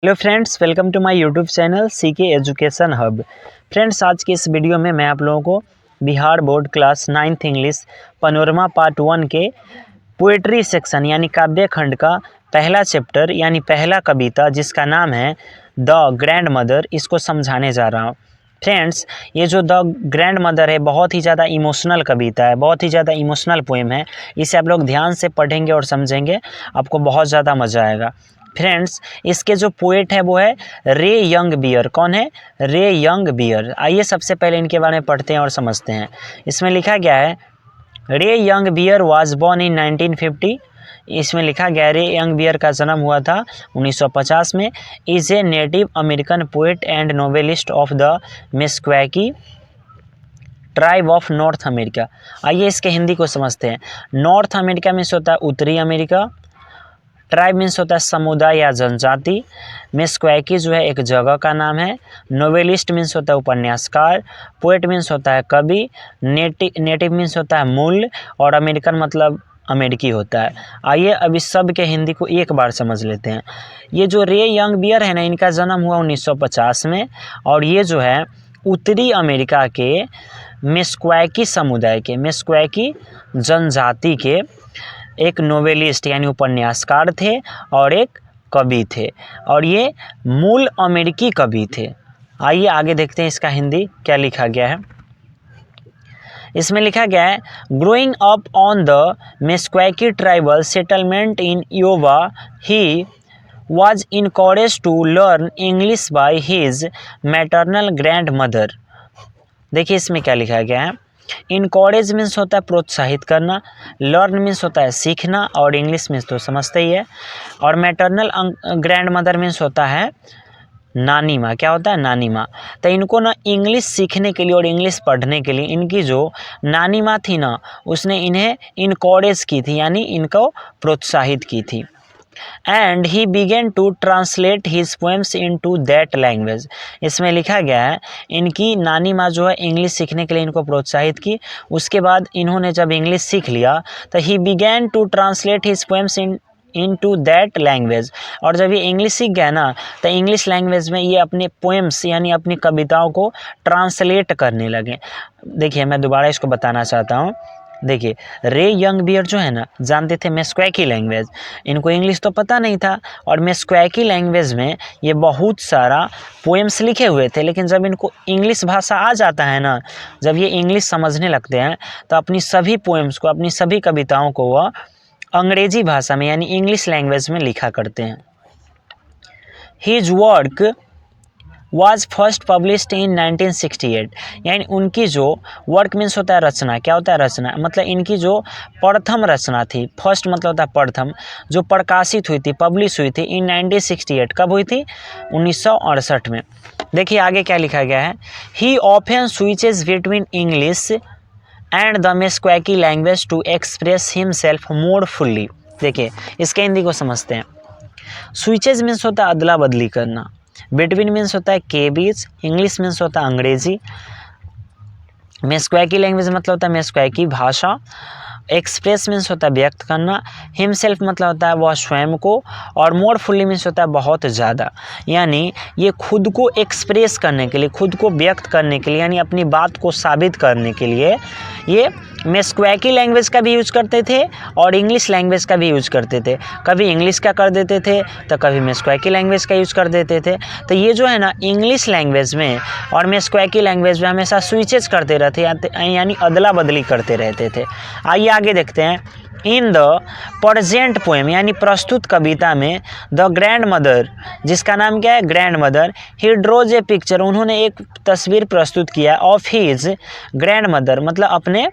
Hello friends, welcome to my YouTube channel CK education hub. Friends, आज के इस video में मैं आप लोगों को Bihar board class 9th English Panorama part 1 के पोएट्री सेक्शन यानी काव्य खंड का पहला चैप्टर यानी पहला कविता जिसका नाम है द ग्रैंड मदर, इसको समझाने जा रहा हूँ। फ्रेंड्स, ये जो द ग्रैंड मदर है बहुत ही ज़्यादा इमोशनल कविता है, बहुत ही ज़्यादा इमोशनल पोएम है। इसे आप लोग ध्यान से पढ़ेंगे और समझेंगे, आपको बहुत ज़्यादा मज़ा आएगा। फ्रेंड्स, इसके जो पोएट है वो है रे यंग बियर। कौन है? Ray Young beer. आइए सबसे पहले इनके बारे में पढ़ते हैं और समझते हैं। इसमें लिखा गया है Ray Young Bear was born in 1950। इसमें लिखा गया रे यंग बियर का जन्म हुआ था 1950 में। Is a Native American poet and novelist of the Meskwaki tribe of North America. आइए इसके हिंदी को समझते हैं। नॉर्थ अमेरिका में से होता है उत्तरी अमेरिका। ट्राइब मीन्स होता है समुदाय या जनजाति। मेस्क्वैकी जो है एक जगह का नाम है। नोवेलिस्ट मीन्स होता है उपन्यासकार। पोएट मीन्स होता है कवि। नेटिव मीन्स होता है मूल। और अमेरिकन मतलब अमेरिकी होता है। आइए अब इस सब के हिंदी को एक बार समझ लेते हैं। ये जो रे यंग बियर है ना, इनका जन्म हुआ 1950 में। और ये जो है उत्तरी अमेरिका के मेस्क्वैकी समुदाय के, मेस्क्वैकी जनजाति के एक नोवेलिस्ट यानी उपन्यासकार थे और एक कवि थे, और ये मूल अमेरिकी कवि थे। आइए आगे देखते हैं इसका हिंदी क्या लिखा गया है। इसमें लिखा गया है growing up on the Meskwaki tribal settlement in Iowa he was encouraged to learn English by his maternal grandmother। देखिए इसमें क्या लिखा गया है। इनकॉरेज मीन्स होता है प्रोत्साहित करना, लर्न मीन्स होता है सीखना, और इंग्लिश मीन्स तो समझते ही है। और मैटरनल ग्रैंड मदर मीन्स होता है नानी माँ। क्या होता है? नानी माँ। तो इनको ना इंग्लिश सीखने के लिए और इंग्लिश पढ़ने के लिए इनकी जो नानी माँ थी ना, उसने इन्हें इनकॉरेज की थी यानी इनको प्रोत्साहित की थी। And he began to translate his poems into that language. इसमें लिखा गया है इनकी नानी माँ जो है इंग्लिश सीखने के लिए इनको प्रोत्साहित की। उसके बाद इन्होंने जब इंग्लिश सीख लिया तो he began to translate his poems into that language. और जब ये इंग्लिश सीख गया ना तो इंग्लिश लैंग्वेज में ये अपने पोएम्स यानी अपनी कविताओं को ट्रांसलेट करने लगे। देखिए मैं दोबारा इसको बताना चाहता हूँ। देखिए रे यंग बियर जो है ना, जानते थे मेस्क्वैकी लैंग्वेज, इनको इंग्लिश तो पता नहीं था, और मेस्क्वैकी लैंग्वेज में ये बहुत सारा पोएम्स लिखे हुए थे। लेकिन जब इनको इंग्लिश भाषा आ जाता है ना, जब ये इंग्लिश समझने लगते हैं तो अपनी सभी पोएम्स को, अपनी सभी कविताओं को वह अंग्रेजी भाषा में यानी इंग्लिश लैंग्वेज में लिखा करते हैं। His work was first published in 1968। यानी उनकी जो वर्क मीन्स होता है रचना। क्या होता है? रचना मतलब इनकी जो प्रथम रचना थी, फर्स्ट मतलब होता है प्रथम, जो प्रकाशित हुई थी, पब्लिश हुई थी इन 1968। कब हुई थी? 1968 में। देखिए आगे क्या लिखा गया है। He often switches between English and the Meskwaki language to express himself more fully. देखिए इसके हिंदी को समझते हैं। स्विचेज मीन्स होता है अदला बदली करना, बिटवीन मीन्स होता है के बीच, इंग्लिश मीन्स होता है अंग्रेजी, मेस्क्वैकी लैंग्वेज मतलब होता है मेस्क्वैकी भाषा, एक्सप्रेस मीन्स होता है व्यक्त करना, हिमसेल्फ मतलब होता है वह स्वयं को, और मोर फुल्ली मीन्स होता है बहुत ज़्यादा। यानी ये खुद को एक्सप्रेस करने के लिए, खुद को व्यक्त करने के लिए, यानी अपनी बात को साबित करने के लिए ये मेस्क्वैकी लैंग्वेज का भी यूज करते थे और इंग्लिश लैंग्वेज का भी यूज करते थे। कभी इंग्लिश का कर देते थे तो कभी मेस्क्वैकी लैंग्वेज का यूज कर देते थे। तो ये जो है ना इंग्लिश लैंग्वेज में और मेस्क्वैकी लैंग्वेज में हमेशा स्विचेज करते रहते यानी अदला बदली करते रहते थे। आइए आगे देखते हैं। इन द प्रेजेंट पोएम यानी प्रस्तुत कविता में द ग्रैंड मदर, जिसका नाम क्या है? ग्रैंड मदर, ही ड्रोज ए पिक्चर, उन्होंने एक तस्वीर प्रस्तुत किया ऑफ हिज ग्रैंड मदर मतलब अपने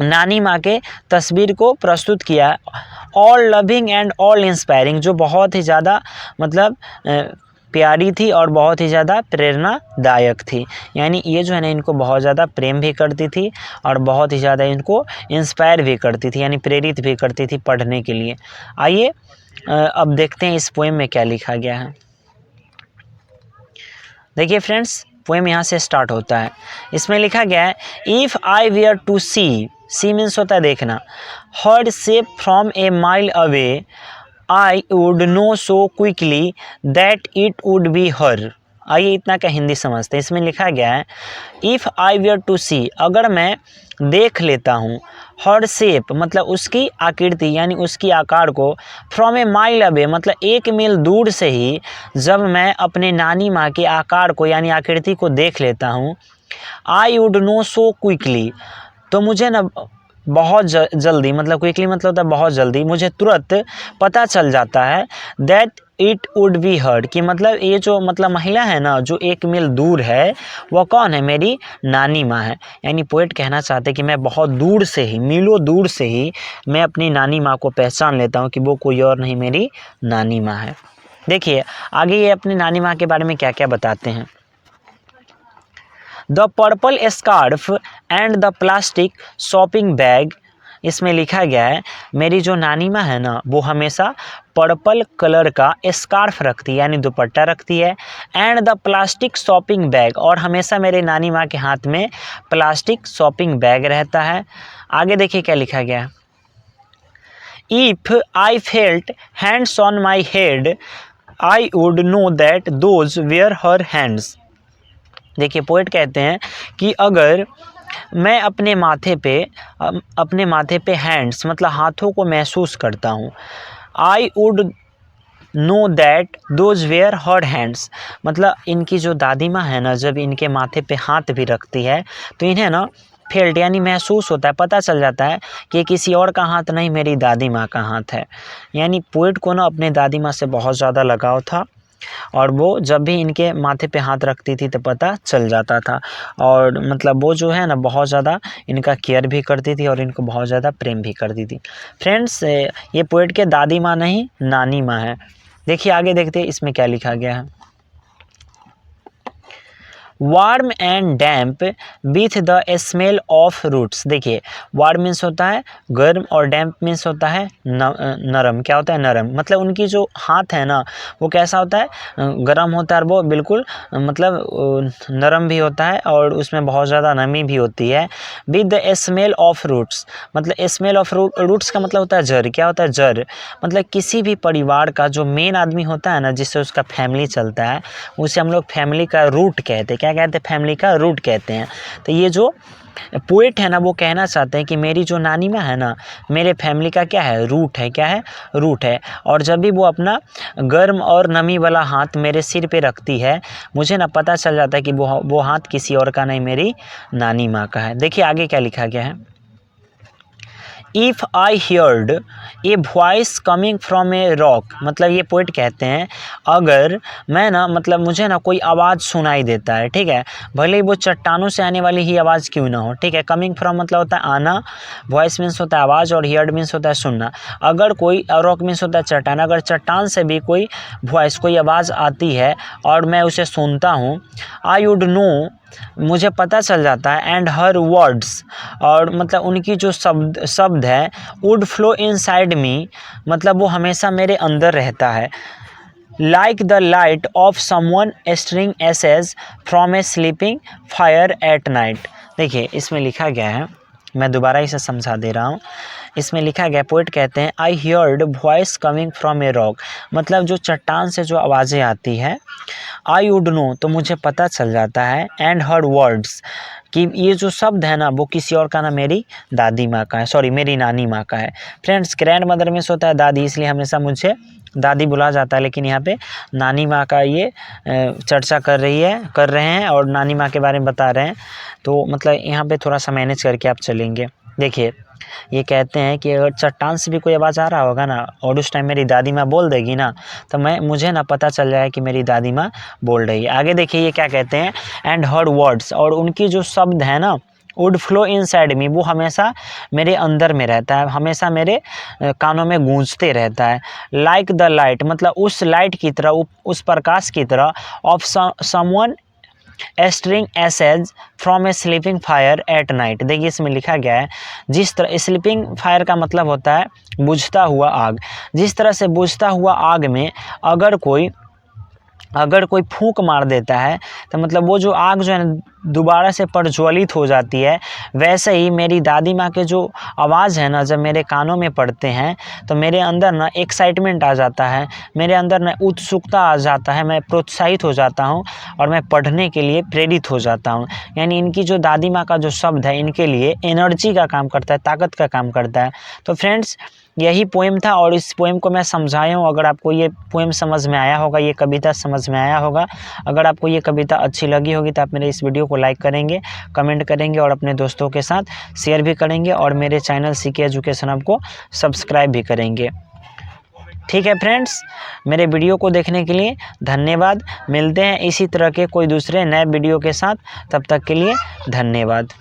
नानी माँ के तस्वीर को प्रस्तुत किया। All loving and all inspiring, जो बहुत ही ज़्यादा मतलब प्यारी थी और बहुत ही ज़्यादा प्रेरणादायक थी। यानी ये जो है ना इनको बहुत ज़्यादा प्रेम भी करती थी और बहुत ही ज़्यादा इनको इंस्पायर भी करती थी यानी प्रेरित भी करती थी पढ़ने के लिए। आइए अब देखते हैं इस पोएम में क्या लिखा गया है। देखिए फ्रेंड्स, पोएम यहाँ से स्टार्ट होता है। इसमें लिखा गया है if I were to see means होता है देखना, her shape from a mile away I would know so quickly that it would be her. आइए इतना का हिंदी समझते हैं। इसमें लिखा गया है इफ़ आई वेयर टू सी, अगर मैं देख लेता हूँ, हर शेप मतलब उसकी आकृति यानी उसकी आकार को, फ्रॉम ए माइल अवे मतलब 1 मील दूर से ही जब मैं अपने नानी माँ के आकार को यानी आकृति को देख लेता हूँ, I would know so quickly, तो मुझे ना बहुत जल्दी मतलब क्विकली मतलब होता है बहुत जल्दी, मुझे तुरंत पता चल जाता है दैट इट वुड बी हर, कि मतलब ये जो मतलब महिला है ना जो 1 मील दूर है वह कौन है, मेरी नानी माँ है। यानी पोएट कहना चाहते हैं कि मैं बहुत दूर से ही, मीलों दूर से ही मैं अपनी नानी माँ को पहचान लेता हूँ कि वो कोई और नहीं मेरी नानी माँ है। देखिए आगे ये अपनी नानी माँ के बारे में क्या क्या बताते हैं। The purple scarf and the plastic shopping bag, इसमें लिखा गया है मेरी जो नानी माँ है ना वो हमेशा पर्पल कलर का स्कार्फ रखती है यानी दुपट्टा रखती है, and the plastic shopping bag, और हमेशा मेरे नानी माँ के हाथ में प्लास्टिक शॉपिंग बैग रहता है। आगे देखिए क्या लिखा गया है। If I felt hands on my head I would know that those were her hands. देखिए पोएट कहते हैं कि अगर मैं अपने माथे पे हैंड्स मतलब हाथों को महसूस करता हूँ, I would know that those were her hands, मतलब इनकी जो दादी माँ है ना जब इनके माथे पे हाथ भी रखती है तो इन्हें ना फेल्ट यानी महसूस होता है, पता चल जाता है कि किसी और का हाथ नहीं मेरी दादी माँ का हाथ है। यानी पोएट को ना अपने दादी माँ से बहुत ज़्यादा लगाव था और वो जब भी इनके माथे पे हाथ रखती थी तो पता चल जाता था, और मतलब वो जो है ना बहुत ज़्यादा इनका केयर भी करती थी और इनको बहुत ज़्यादा प्रेम भी करती थी। फ्रेंड्स ये पोएट के दादी माँ नहीं नानी माँ है। देखिए आगे देखते हैं इसमें क्या लिखा गया है। Warm and damp with the smell of roots. देखिए वार्म मीन्स होता है गर्म और डैम्प मीन्स होता है नरम। क्या होता है, नरम। मतलब उनकी जो हाथ है ना वो कैसा होता है, गर्म होता है और वो बिल्कुल मतलब नरम भी होता है और उसमें बहुत ज़्यादा नमी भी होती है। With the smell of roots, मतलब स्मेल ऑफ रूट्स का मतलब होता है जड़। क्या होता है, जड़। मतलब किसी भी परिवार का जो मेन आदमी होता है ना जिससे उसका फैमिली चलता है उसे हम लोग फैमिली का रूट कहते हैं। क्या कहते हैं, फैमिली का रूट कहते हैं। तो ये जो पोएट है ना वो कहना चाहते हैं कि मेरी जो नानी माँ है ना मेरे फैमिली का क्या है, रूट है। क्या है, रूट है। और जब भी वो अपना गर्म और नमी वाला हाथ मेरे सिर पे रखती है मुझे ना पता चल जाता है कि वो हाथ किसी और का नहीं मेरी नानी माँ का है। देखिए आगे क्या लिखा गया है। If I heard a voice coming from a rock, मतलब ये पोएट कहते हैं अगर मैं ना मतलब मुझे ना कोई आवाज़ सुनाई देता है, ठीक है, भले ही वो चट्टानों से आने वाली ही आवाज़ क्यों ना हो, ठीक है। कमिंग फ्रॉम मतलब होता है आना, वॉइस मीन्स होता है आवाज़ और हियर्ड मीन्स होता है सुनना। अगर कोई, रॉक मीन्स होता है चट्टान, अगर चट्टान से भी कोई वॉइस कोई आवाज़ आती है और मैं उसे सुनता हूँ, आई वुड नो, मुझे पता चल जाता है, एंड हर वर्ड्स, और मतलब उनकी जो शब्द है, वुड फ्लो इनसाइड मी, मतलब वो हमेशा मेरे अंदर रहता है। Like the light of someone stirring ashes from a sleeping fire at night. देखिए इसमें लिखा गया है, मैं दोबारा इसे समझा दे रहा हूँ। इसमें लिखा गया, पोएट कहते हैं आई heard voice coming from a rock, मतलब जो चट्टान से जो आवाज़ें आती है, आई वुड नो, तो मुझे पता चल जाता है, एंड हर वर्ड्स, कि ये जो शब्द है ना वो किसी और का ना मेरी दादी माँ का है, सॉरी मेरी नानी माँ का है। फ्रेंड्स ग्रैंड मदर में होता है दादी, इसलिए हमेशा मुझे दादी बुला जाता है, लेकिन यहाँ पे नानी माँ का ये चर्चा कर रहे हैं और नानी माँ के बारे में बता रहे हैं, तो मतलब यहाँ पे थोड़ा सा मैनेज करके आप चलेंगे। देखिए ये कहते हैं कि अगर चट्टान से भी कोई आवाज़ आ रहा होगा ना और उस टाइम मेरी दादी माँ बोल देगी ना तो मुझे ना पता चल जाए कि मेरी दादी माँ बोल रही है। आगे देखिए ये क्या कहते हैं, एंड हर वर्ड्स, और उनकी जो शब्द है ना वुड फ्लो इनसाइड मी, वो हमेशा मेरे अंदर में रहता है, हमेशा मेरे कानों में गूंजते रहता है। लाइक द लाइट, मतलब उस लाइट की तरह, उस प्रकाश की तरह, of someone stirring ashes from a sleeping fire at night. देखिए इसमें लिखा गया है जिस तरह, स्लीपिंग फायर का मतलब होता है बुझता हुआ आग, जिस तरह से बुझता हुआ आग में अगर कोई फूंक मार देता है तो मतलब वो जो आग जो है दोबारा से प्रज्वलित हो जाती है। वैसे ही मेरी दादी माँ के जो आवाज़ है ना, जब मेरे कानों में पड़ते हैं तो मेरे अंदर ना एक्साइटमेंट आ जाता है, मेरे अंदर ना उत्सुकता आ जाता है, मैं प्रोत्साहित हो जाता हूँ और मैं पढ़ने के लिए प्रेरित हो जाता हूँ। यानी इनकी जो दादी माँ का जो शब्द है इनके लिए एनर्जी का काम करता है, ताकत का काम करता है। तो फ्रेंड्स, यही पोएम था और इस पोएम को मैं समझाया हूँ। अगर आपको ये पोएम समझ में आया होगा, ये कविता समझ में आया होगा, अगर आपको ये कविता अच्छी लगी होगी तो आप मेरे इस वीडियो को लाइक करेंगे, कमेंट करेंगे और अपने दोस्तों के साथ शेयर भी करेंगे और मेरे चैनल सीके एजुकेशन हब को सब्सक्राइब भी करेंगे। ठीक है फ्रेंड्स, मेरे वीडियो को देखने के लिए धन्यवाद। मिलते हैं इसी तरह के कोई दूसरे नए वीडियो के साथ, तब तक के लिए धन्यवाद।